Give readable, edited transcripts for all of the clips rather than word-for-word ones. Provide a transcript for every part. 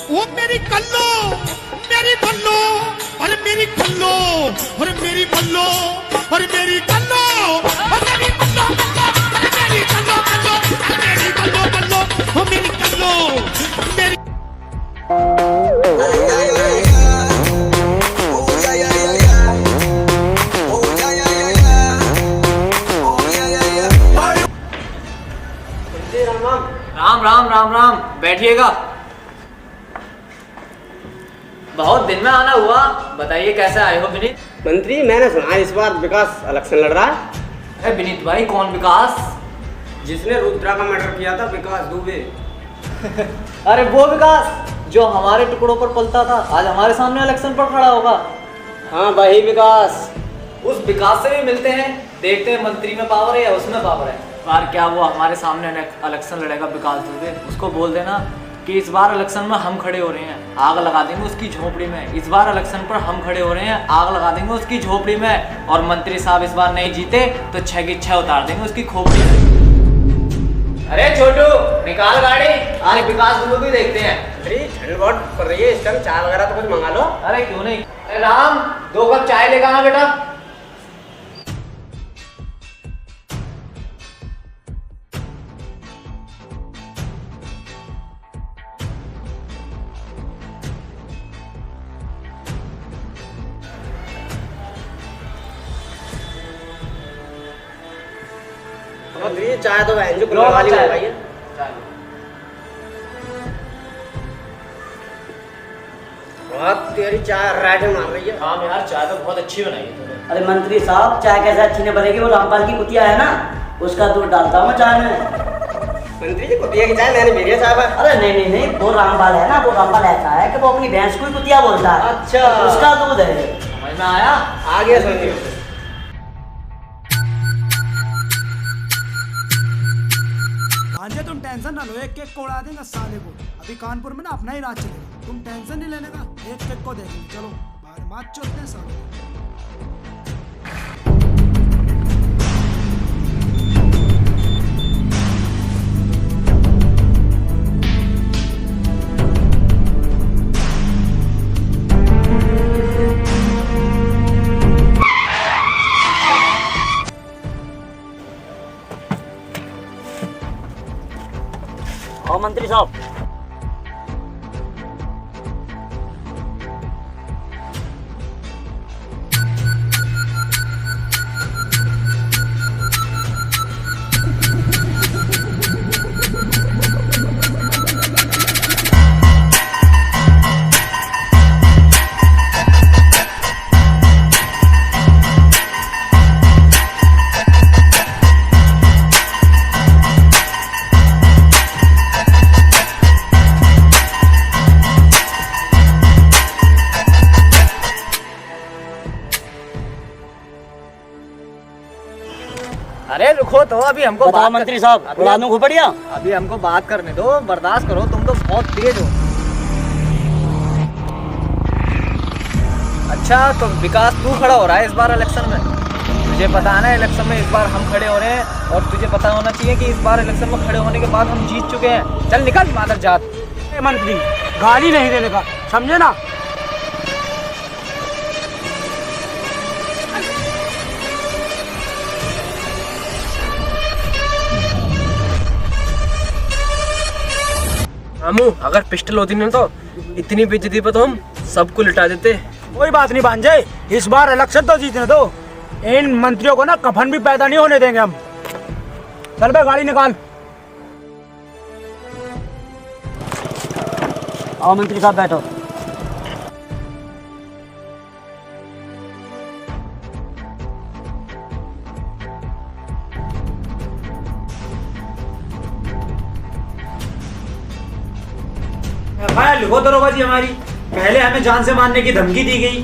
वो मेरी कल्लो, मेरी बल्लो, और मेरी कल्लो, और मेरी बल्लो, और मेरी कल्लो, और मेरी बल्लो, और मेरी कल्लो, कल्लो, और मेरी बल्लो, बल्लो, और मेरी कल्लो, मेरी राम राम राम राम, बैठिएगा। बहुत दिन में आना हुआ, बताइए कैसे आए हो विनीत? मंत्री, मैंने सुना इस बार विकास इलेक्शन लड़ रहा है। अरे विनीत भाई, कौन विकास? जिसने रुद्रा का मर्डर किया था, विकास दुबे। अरे वो विकास जो हमारे टुकड़ों पर पलता था, आज हमारे सामने इलेक्शन पर खड़ा होगा। हाँ, वही विकास। उस विकास से भी मिलते हैं, देखते हैं मंत्री में पावर है या उसमें पावर है। बार क्या वो हमारे सामने इलेक्शन लड़ेगा विकास दुबे, उसको बोल देना कि इस बार इलेक्शन में हम खड़े हो रहे हैं, आग लगा देंगे उसकी झोपड़ी में। इस बार इलेक्शन पर हम खड़े हो रहे हैं, आग लगा देंगे उसकी झोपड़ी में। और मंत्री साहब इस बार नहीं जीते तो 6 की 6 उतार देंगे उसकी खोपड़ी में। अरे छोटू, निकाल गाड़ी, आज विकास दुबे भी देखते हैं। अरे ठंड बहुत पड़ रही है, इस टाइम चाय वगैरह तो कुछ मंगा लो। अरे क्यों नहीं। अरे राम, 2 कप चाय लेकर आना बेटा। मंत्री, चाय तो बहन जो कुल्हड़ वाली मंगाई है। बहुत तेरी चाय राइट मार रही है। हाँ यार, चाय तो बहुत अच्छी बनाई है तूने। अरे मंत्री साहब, चाय कैसे अच्छी नहीं बनेगी? वो रामपाल की कुतिया है ना, उसका दूध डालता हूँ चाय में। मंत्री जी, कुतिया की चाय मैंने मेरी चाय पर। अरे नहीं नहीं नहीं, वो रामपाल है ना, वो रामपाल ऐसा है कि वो अपनी भैंस को ही कुतिया बोलता है। अच्छा, उसका दूध है। समझ में आया? आ गया समझिए। भांजे तुम टेंशन ना लो, एक केक को उड़ा देंगे साले को। अभी कानपुर में ना अपना ही राज चलेगा, तुम टेंशन नहीं लेने का, एक केक को देखेंगे। चलो बाहर मार चलते हैं साले। और मंत्री साहब, अरे रुको तो, अभी हमको बताओ बात मंत्री साहब, उड़ा दूं खोपड़िया? अभी हमको बात करने दो, बर्दाश्त करो, तुम तो बहुत तेज हो। अच्छा, तो विकास तू खड़ा हो रहा है इस बार इलेक्शन में? तुझे पता है ना, इलेक्शन में इस बार हम खड़े हो रहे हैं, और तुझे पता होना चाहिए कि इस बार इलेक्शन में खड़े होने के बाद हम जीत चुके हैं। चल निकल मादर जात। मंत्री, गाली नहीं देने का, समझे ना? रामू, अगर पिस्टल होती ना तो इतनी बेइज्जती पे तो हम सबको लिटा देते। कोई बात नहीं भांजे, इस बार इलेक्शन तो जीतने दो। इन मंत्रियों को ना कफन भी पैदा नहीं होने देंगे हम। चल बे, गाड़ी निकाल। आओ मंत्री साहब, बैठो। एफआईआर लिखो दरोगा जी हमारी। पहले हमें जान से मारने की धमकी दी गई,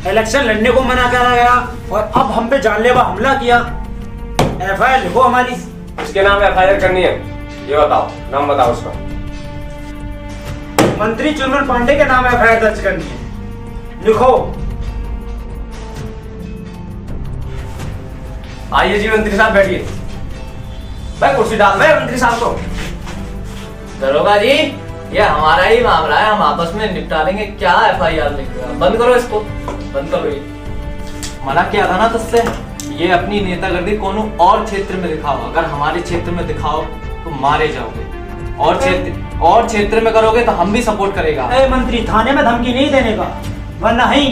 इलेक्शन लड़ने को मना करा गया, और अब हम पे जानलेवा हमला किया। एफआईआर लिखो हमारी। इसके नाम एफआईआर करनी है, ये बताओ, नाम बताओ उसका। मंत्री चुनमन पांडे के नाम एफआईआर दर्ज करनी है, लिखो। आइए जी मंत्री साहब, बैठिए। भाई कुर्सी डाल दे मंत्री साहब को। दरोगा जी, ये हमारा ही मामला है, हम आपस में निपटा लेंगे। क्या FIR लिख रहे हो? बंद करो इसको, बंद करो। ये मना किया था ना तुझसे, ये अपनी नेतागिरी कोनो और क्षेत्र में दिखाओ। अगर हमारे क्षेत्र में दिखाओ तो मारे जाओगे, और क्षेत्र में करोगे तो हम भी सपोर्ट करेगा। ए मंत्री, थाने में धमकी नहीं देने का, वरना ही।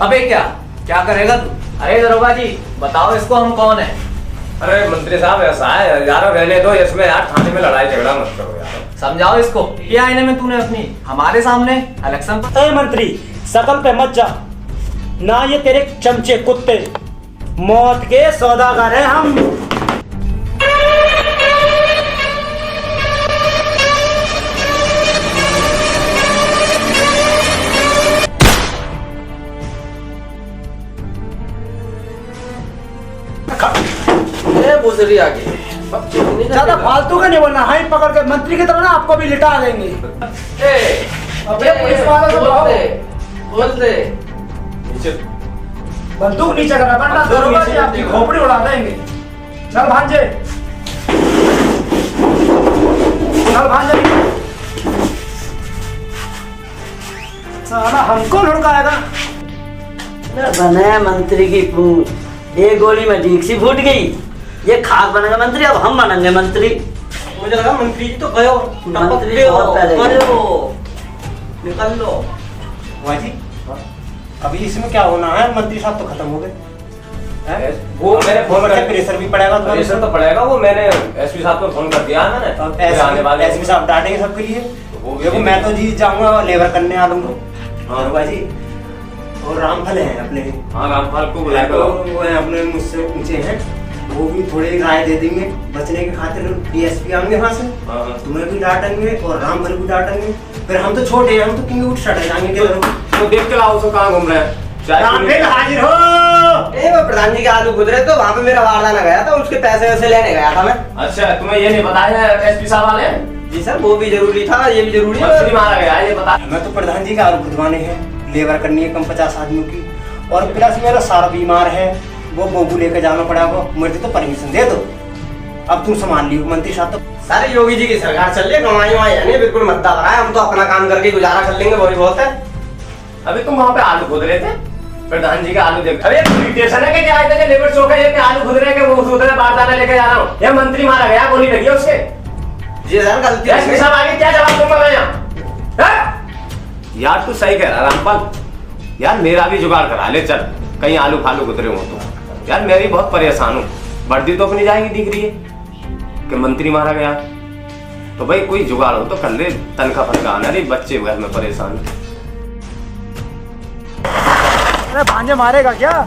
अबे क्या करेगा तू? अरे दरोगा जी बताओ इसको, हम कौन है? अरे मंत्री साहब ऐसा है यार, रहने दो इसमें यार, थाने में लड़ाई झगड़ा मत करो यार। समझाओ इसको। क्या आईने में तूने अपनी हमारे सामने इलेक्शन पर? ए मंत्री, शकल पे मत जा ना, ये तेरे चमचे कुत्ते मौत के सौदागर हैं हम। बुजरी आ गई। ज्यादा फालतू का नहीं बोलना, हाई पकड़ के मंत्री की तरह ना आपको भी लिटा देंगे। अबे पुलिस वालों से बोल दे। बंदूक नीचे करना, वरना दरोगा जी आपकी खोपड़ी उड़ा देंगे। चल भांजे, चल भांजे। साला हमको लुढ़काएगा। बने मंत्री की पूंछ, एक गोली में डीक सी फूट गई। ये खाक बनेगा मंत्री, अब हम बनेंगे मंत्री। मुझे लगा मंत्री जी तो गए हो, मंत्री बहुत पहले निकल लो। वाह जी, अभी इसमें क्या होना है? मंत्री साहब तो खत्म हो गए। वो मैंने फोन करके प्रेशर भी पड़ेगा, तो प्रेशर तो पड़ेगा। वो मैंने SP साहब को फोन कर दिया है मैंने, आने वाले SP साहब डांटेंगे सबके लिए। देखो मैं तो जी जाऊंगा लेबर करने आ लूंगा। हाँ भाई जी, और रामफल है अपने। हाँ रामफल को बुलाया करो, वो है अपने मुझसे ऊंचे हैं, वो भी थोड़ी राय दे देंगे बचने के खातिर। DSP आएंगे वहाँ से, तुम्हें भी डांटेंगे और रामफल भी डांटेंगे। फिर हम तो छोटे हैं, हम तो किंग उठ सट जाएंगे। तो देख के लाओ उसको कहाँ घूम रहे हैं। रामफल हाजिर हो। वो प्रधान जी के आलू गुजरे तो वहाँ पे मेरा वारदाना गया था, उसके पैसे वैसे लेने गया था मैं। अच्छा, तुम्हें ये नहीं बताया SP साहब वाले? जी सर, वो भी जरूरी था, ये भी जरूरी है। मछली मारा गया है, ये बता। मैं तो प्रधान जी के आलू खुदवाने हैं, लेबर करनी है कम 50 आदमियों की, और प्लस मेरा सारा बीमार है, वो बोबू लेकर जाना पड़ेगा। मुझे तो परमिशन दे दो, अब तुम संभाल लियो मंत्री साहब। तो सारे योगी जी की सरकार चल रही है, कमाई वमाई है नहीं, बिल्कुल मद्दा भरा है। हम तो अपना काम करके गुजारा कर लेंगे, वही बहुत है। अभी तुम वहाँ पे आलू खुद रहे थे, प्रधान जी का आलू देख। अरे स्टेशन है क्या आज तक लेबर चौक है, ये आलू खुद रहे के वो उधर बारदाना लेके जा रहा हूँ। ये मंत्री मारा गया, गोली लगी है उसके। जी सर, गलती SP साहब आगे क्या जवाब दूंगा मैं यहाँ? यार तू सही कह रहा रामपाल, यार मेरा भी जुगाड़ करा ले चल, कहीं आलू फालू गुजरे हो तो। यार मैं भी बहुत परेशान हूँ, वर्दी तो अपनी जाएगी दिख रही है कि मंत्री मारा गया। तो भाई कोई जुगाड़ हो तो कर ले, तनखा फनका आना नहीं, बच्चे घर में परेशान। अरे भांजे मारेगा क्या?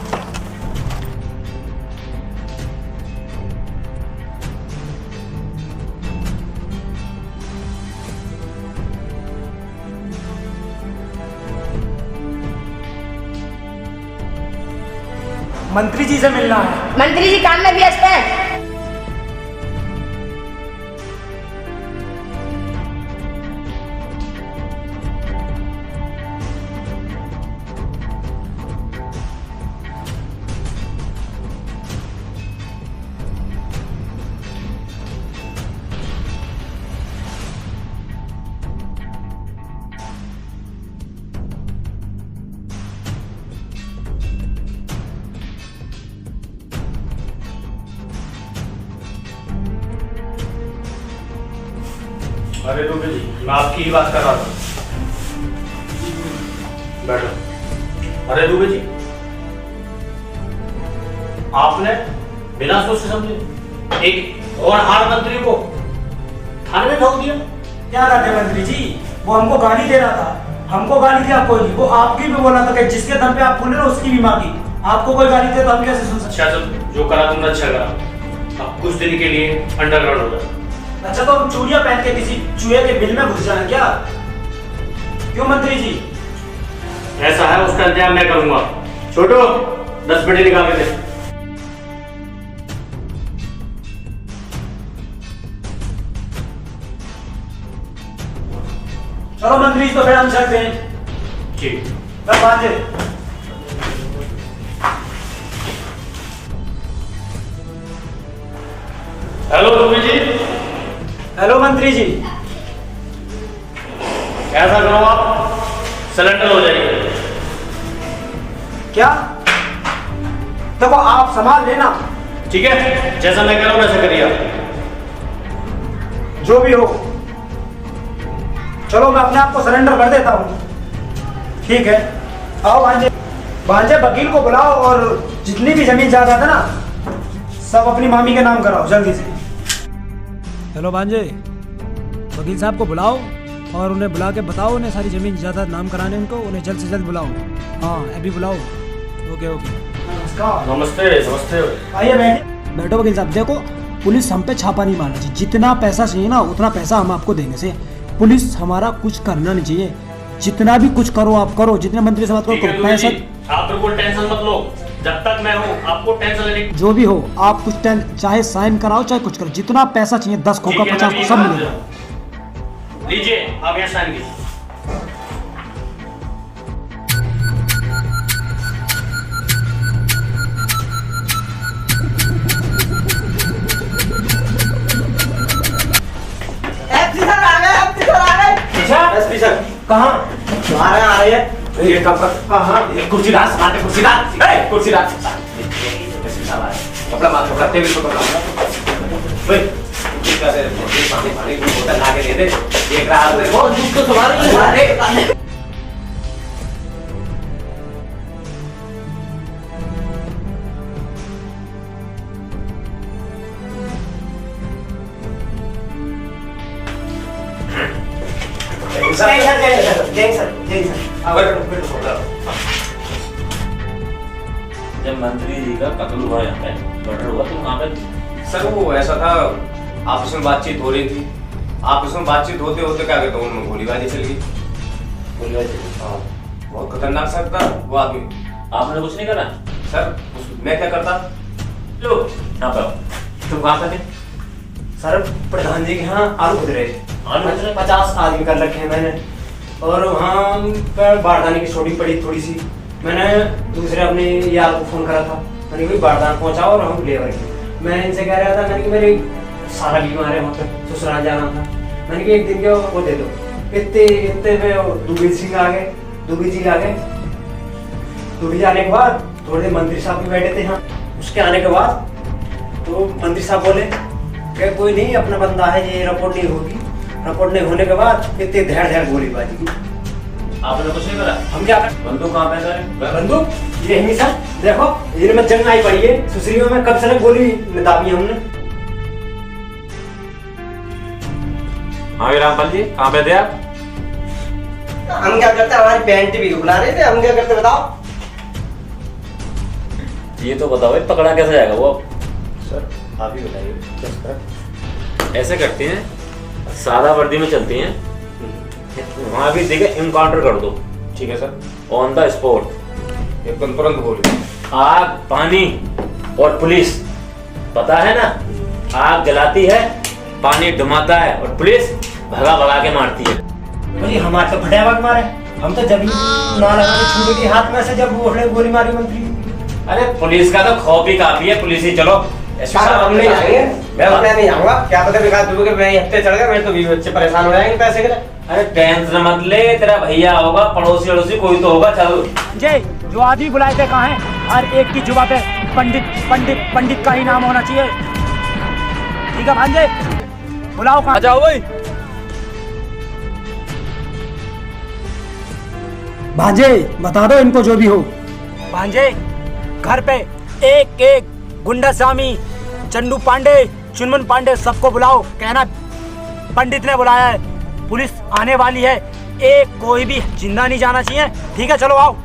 मंत्री जी से मिलना है। मंत्री जी काम में व्यस्त हैं। अरे दुबे जी, मैं आपकी ही बात कर रहा था। बैठो। अरे दुबे जी, आपने बिना सोचे समझे एक और हार मंत्री को थाने में ठोक दिया। क्या करते मंत्री जी, वो हमको गाली दे रहा था। हमको गाली दिया कोई नहीं, वो आपकी भी बोला था कि जिसके दम पे आप बोले ना उसकी भी मांगी। आपको कोई गाली दे तो हम कैसे सुन सकते? अच्छा चल, जो करा तुमने अच्छा करा। अब कुछ दिन के लिए अंडरग्राउंड हो जाए। अच्छा तो हम चूड़ियां पहन के किसी चूहे के बिल में घुस जाए क्या? क्यों मंत्री जी? ऐसा है, उसका इंतजाम मैं करूंगा। छोटो 10 पेटी निकाल के दे। चलो मंत्री जी, तो फिर हम चलते हैं। ठीक। कब बाजे? हेलो दुबे जी। हेलो मंत्री जी। ऐसा करो आप सिलेंडर हो जाइए। क्या? देखो आप संभाल लेना, ठीक है, जैसा मैं कह रहा हूँ वैसे करिए आप। जो भी हो। चलो मैं अपने आप को सरेंडर कर देता हूँ। ठीक है, आओ भांजे। भांजे वकील को बुलाओ और जितनी भी जमीन जायदाद है ना सब अपनी मामी के नाम कराओ जल्दी से। चलो भांजे, वकील साहब को बुलाओ और उन्हें बुला के बताओ, उन्हें सारी जमीन जायदाद नाम कराने उनको, उन्हें जल्द से जल्द बुलाओ। हाँ अभी बुलाओ। Okay okay. नमस्कार। नमस्ते नमस्ते। आइए बैठे। बैठो वकील साहब। देखो पुलिस हम पे छापा नहीं मारना चाहिए, जितना पैसा चाहिए ना उतना पैसा हम आपको देंगे से। पुलिस हमारा कुछ करना नहीं चाहिए, जितना भी कुछ करो आप करो, जितने मंत्री से बात करो पैसा। आप बिल्कुल टेंशन मत लो, जब तक मैं हूँ आपको टेंशन लेने की। जो भी हो आप कुछ चाहे साइन कराओ चाहे कुछ करो, जितना पैसा चाहिए 10 खोखा 50 को सब मिलेगा। लीजिए आप यहाँ साइन कीजिए। एसपी सर कहाँ? तुम्हारे आ रही है। ये कब कहाँ? कुर्सी डाल, सामने कुर्सी डाल, कुर्सी डाल। कपड़ा मार, कपड़ा टेबल पर कपड़ा। पानी की बोतल ला के दे दे। एक रात में बहुत दुख तो तुम्हारे। जब मंत्री जी का कत्ल हुआ यहाँ पे, मर्डर हुआ, तुम कहाँ पे थे? सर वो ऐसा था, आपस में बातचीत हो रही थी। आपस में बातचीत होते होते क्या कहते हैं, उनमें गोलीबारी चल गई। गोलीबारी? हाँ, बहुत खतरनाक सर था वो आदमी। आपने कुछ नहीं करा? सर मैं क्या करता? लो यहाँ पे आओ। तुम कहाँ पे थे? सर प्रधान जी के यहाँ आलू खुद रहे थे। आलू खुद रहे? 50 आदमी कर रखे हैं मैंने, और वहाँ पर बारदाने की छोटी पड़ी थोड़ी सी। मैंने दूसरे अपने यार को फोन करा था, मैंने कोई बारदान पहुँचाओ और हम लेबर की। मैं इनसे कह रहा था, मैंने कि मेरे सारा बीमार है, वहाँ पे ससुराल जाना था। मैंने कि एक दिन के वो दे दो। इतने में दुबे सिंह आ गए, दुबे जी आ गए। दुबे जाने के बाद थोड़े देर मंत्री साहब भी बैठे थे यहाँ। उसके आने के बाद तो मंत्री साहब बोले कि कोई नहीं, अपना बंदा है, ये रिपोर्ट नहीं होगी। रिपोर्ट नहीं होने के बाद इतने ढेर गोलीबारी की। आपने कुछ नहीं करा? हम क्या कर? बंदूक कहाँ पे था? बंदूक ये ही सर, देखो इनमें जंग आई पड़ी है सुसरियों में, कब से गोली दाबी हमने। हाँ रामपाल जी, कहाँ पे थे आप? हम क्या करते, हमारी पैंट भी बुला रहे थे, हम क्या करते बताओ। ये तो बताओ भाई, पकड़ा कैसे जाएगा वो? सर आप ही बताइए। ऐसे करते हैं, सादा वर्दी में चलते हैं, वहां भी देखे इनकाउंटर कर दो। ठीक है सर। ऑन द स्पॉट एकदम तुरंत बोलिए। आग, पानी और पुलिस, पता है ना, आग जलाती है, पानी डुबाता है और पुलिस भगा भगा के मारती है। भाई हमारे तो फटाया भाग मारे, हम तो जब ना लगा छूट गई हाथ में से जब वो गोली मारी मंत्री। अरे पुलिस का तो खौफ ही काफी है, पुलिस ही चलो। हम नहीं जाएंगे, मैं अपने नहीं जाऊंगा। क्या पता विकास दुबे के मैं हफ्ते चढ़ गया, मेरे तो 20 बच्चे परेशान हो जाएंगे पैसे के लिए। अरे टेंशन मत ले, तेरा भैया होगा, पड़ोसी अड़ोसी कोई तो होगा। चल जय, जो आदमी बुलाए थे कहाँ है? हर एक की जुबान पे पंडित पंडित पंडित का ही नाम होना चाहिए। ठीक है भांजे, बुलाओ। कहाँ जाओ भाई? भांजे बता दो इनको जो भी हो। भांजे घर पे एक एक गुंडा स्वामी, चंदू पांडे, चुनमन पांडे सबको बुलाओ, कहना पंडित ने बुलाया है, पुलिस आने वाली है, एक कोई भी जिंदा नहीं जाना चाहिए। ठीक है चलो आओ।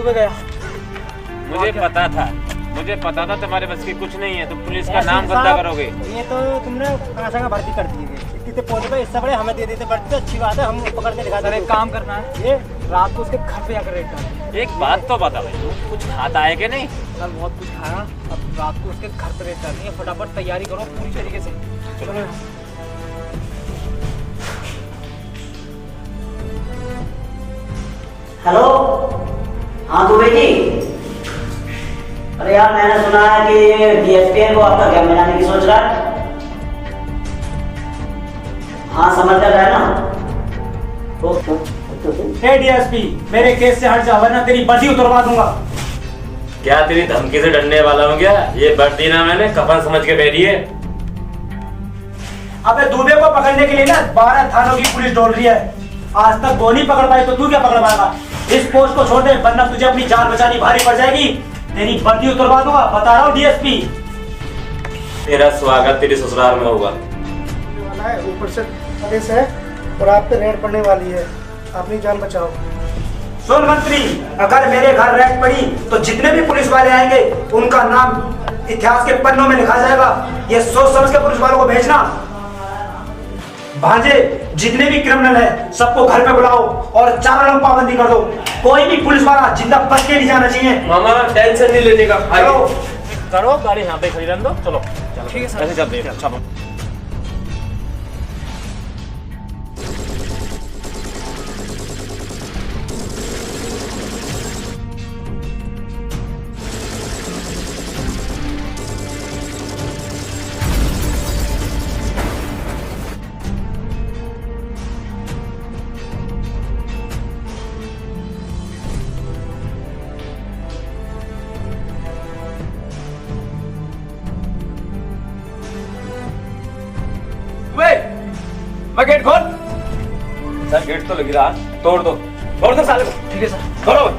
सुबह गया। मुझे पता था तुम्हारे बस की कुछ नहीं है, तुम पुलिस का नाम गंदा करोगे। ये तो तुमने कहाँ से भर्ती कर दी है, इतने पौधे पे इससे बड़े हमें दे देते भर्ती, तो अच्छी बात है, हम पकड़ के दिखा देते। एक काम करना है, ये रात को उसके घर पे जाकर रेड करना। एक बात तो बता भाई, कुछ खाता है कि नहीं? सर बहुत कुछ खाया, अब रात को उसके घर पे रेड करनी है, फटाफट तैयारी करो पूरी तरीके से। चलो। हेलो, हाँ दुबे जी। अरे यार मैंने सुना है कि डीएसपी को आपका कैंप बनाने की सोच रहा है। हाँ समझ कर रहा है ना? हे डीएसपी, मेरे केस से हट जा वरना तेरी वर्दी उतरवा दूंगा। क्या तेरी धमकी से डरने वाला हूँ क्या? ये वर्दी ना मैंने कफन समझ के पहनी है। अबे दुबे को पकड़ने के लिए ना 12 थानों की पुलिस डोल रही है, आज तक वो नहीं पकड़ पाई तो तू क्या पकड़ पाएगा? इस पोस्ट को छोड़ दे वरना तुझे अपनी जान बचानी भारी पड़ जाएगी। तेरी वर्दी उतरवा दूंगा, बता रहा हूँ डीएसपी। तेरा स्वागत तेरे ससुराल में होगा। ऊपर से आदेश है और आप पे रेड पड़ने वाली है, अपनी जान बचाओ। सुन मंत्री, अगर मेरे घर रेड पड़ी तो जितने भी पुलिस वाले आएंगे उनका नाम इतिहास के पन्नों में लिखा जाएगा। ये सोच समझ के पुलिस वालों को भेजना। भांजे, जितने भी क्रिमिनल है सबको घर पे बुलाओ और चारों लोग पाबंदी कर दो। कोई भी पुलिस वाला जिंदा बच के नहीं जाना चाहिए। मामा टेंशन नहीं लेने का, चलो करो गाड़ी यहाँ पे खड़ी रहने दो। चलो ठीक है सर। ऐसे चलते हैं। चलो। मैं गेट खोल। सर गेट तो लगी रहा, तोड़ दो साले को। ठीक है सर। खोलो।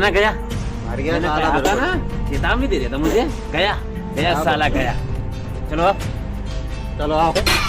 ना गया। मैंने कहा था ना, चेतावनी दे दिया था मुझे। गया गया साला गया। चलो अब, चलो आओ।